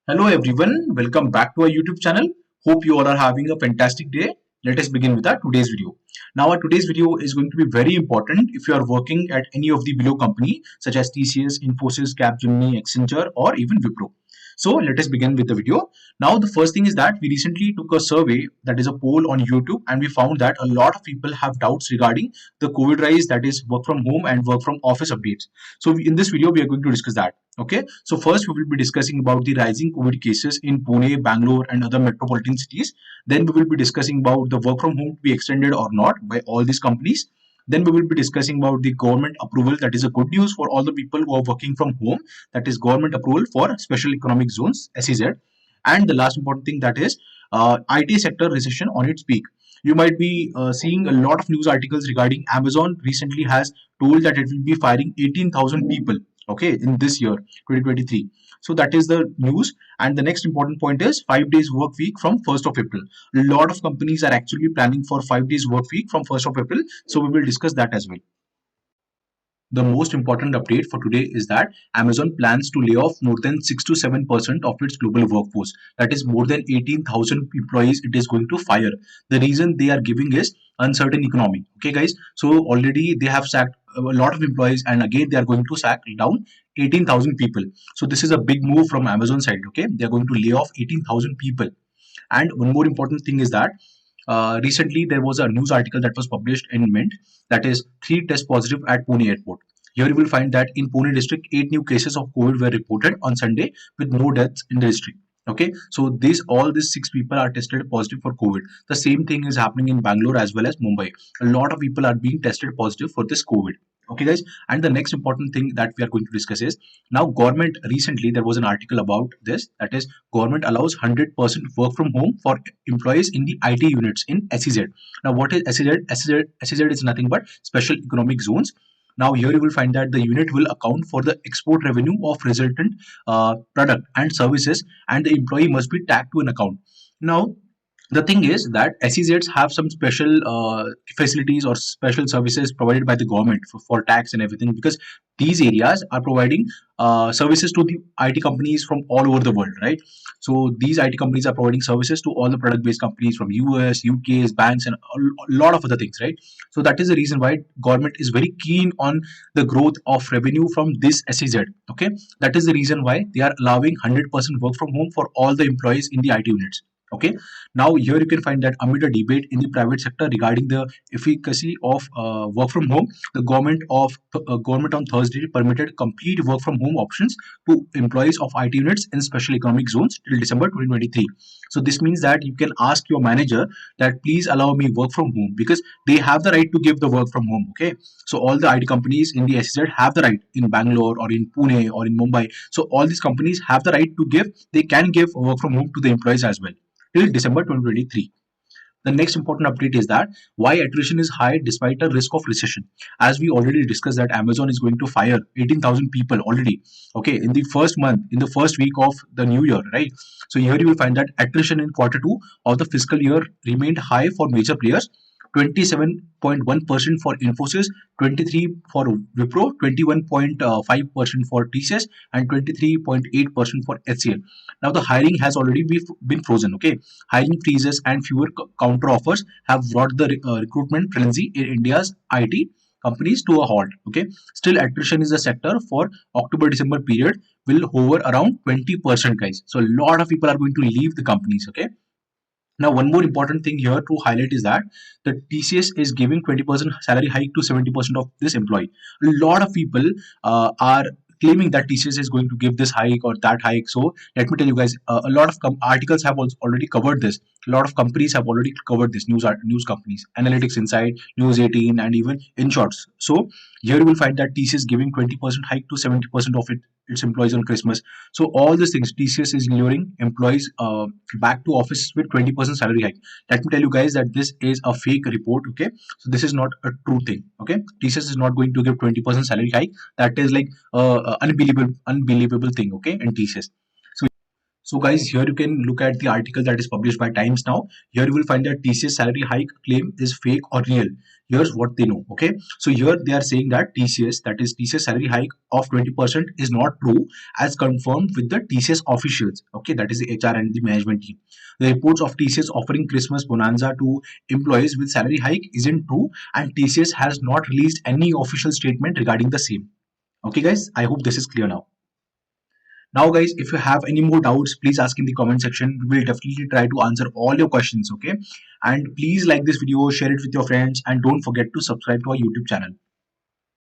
Hello everyone, welcome back to our YouTube channel. Hope you all are having a fantastic day. Let us begin with our today's video. Now our today's video is going to be very important if you are working at any of the below company such as TCS, Infosys, Capgemini, Accenture or even Wipro. So let us begin with the video. Now the first thing is that we recently took a survey, that is a poll on YouTube, and we found that a lot of people have doubts regarding the COVID rise, that is work from home and work from office updates. So in this video we are going to discuss that. Okay, so first we will be discussing about the rising COVID cases in Pune, Bangalore and other metropolitan cities. Then we will be discussing about the work from home to be extended or not by all these companies. Then we will be discussing about the government approval, that is a good news for all the people who are working from home, that is government approval for special economic zones SEZ. And the last important thing, that is IT sector recession on its peak. You might be seeing a lot of news articles regarding Amazon recently has told that it will be firing 18,000 people, okay, in this year 2023. So that is the news. And the next important point is 5 days work week from 1st of April. A lot of companies are actually planning for 5 days work week from 1st of April. So we will discuss that as well. The most important update for today is that Amazon plans to lay off more than 6 to 7% of its global workforce. That is more than 18,000 employees it is going to fire. The reason they are giving is uncertain economy. Okay, guys. So already they have sacked a lot of employees, and again they are going to sack down 18,000 people. So this is a big move from Amazon side. Okay, they are going to lay off 18,000 people. And one more important thing is that recently there was a news article that was published in Mint, that is 3 tests positive at Pune airport. Here you will find that in Pune district, 8 new cases of COVID were reported on Sunday with no deaths in the district. Okay, so all these 6 people are tested positive for COVID. The same thing is happening in Bangalore as well as Mumbai. A lot of people are being tested positive for this COVID. Okay, guys. And the next important thing that we are going to discuss is, now government, recently there was an article about this, that is government allows 100% work from home for employees in the IT units in SEZ. Now what is SEZ? SEZ is nothing but special economic zones. Now here you will find that the unit will account for the export revenue of resultant product and services, and the employee must be tagged to an account. Now the thing is that SEZs have some special facilities or special services provided by the government for tax and everything, because these areas are providing services to the IT companies from all over the world, right? So these IT companies are providing services to all the product-based companies from US, UK's, banks, and a lot of other things, right? So that is the reason why government is very keen on the growth of revenue from this SEZ. Okay, that is the reason why they are allowing 100% work from home for all the employees in the IT units. Okay, now here you can find that amid a debate in the private sector regarding the efficacy of work from home, the government on Thursday permitted complete work from home options to employees of IT units in special economic zones till December 2023. So this means that you can ask your manager that please allow me work from home, because they have the right to give the work from home. Okay, so all the IT companies in the SZ have the right in Bangalore or in Pune or in Mumbai. So all these companies have the right to give. They can give work from home to the employees as well till December 2023. The next important update is that why attrition is high despite a risk of recession. As we already discussed that Amazon is going to fire 18,000 people already. Okay, in the first month, in the first week of the new year, right? So here you will find that attrition in quarter 2 of the fiscal year remained high for major players. 27.1% for Infosys, 23 for Wipro, 21.5% for TCS, and 23.8% for HCL. Now the hiring has already been frozen. Okay, hiring freezes and fewer counter offers have brought the recruitment frenzy in India's IT companies to a halt. Okay, still attrition is a sector for October-December period will hover around 20%, guys. So a lot of people are going to leave the companies. Okay. Now, one more important thing here to highlight is that the TCS is giving 20% salary hike to 70% of this employee. A lot of people are claiming that TCS is going to give this hike or that hike. So let me tell you guys, a lot of articles have also already covered this. A lot of companies have already covered this. News companies, Analytics Insight, News 18, and even InShots. So here you will find that TCS giving 20% hike to 70% of its employees on Christmas. So all these things, TCS is luring employees back to office with 20% salary hike. Let me tell you guys that this is a fake report. Okay, so this is not a true thing. Okay, TCS is not going to give 20% salary hike. That is like unbelievable thing. Okay, in TCS. So guys, here you can look at the article that is published by Times Now. Here you will find that TCS salary hike claim is fake or real. Here's what they know. Okay, so here they are saying that TCS, that is TCS salary hike of 20% is not true as confirmed with the TCS officials. Okay, that is the HR and the management team. The reports of TCS offering Christmas bonanza to employees with salary hike isn't true, and TCS has not released any official statement regarding the same. Okay, guys, I hope this is clear now. Now, guys, if you have any more doubts, please ask in the comment section. We will definitely try to answer all your questions. Okay, and please like this video, share it with your friends, and don't forget to subscribe to our YouTube channel.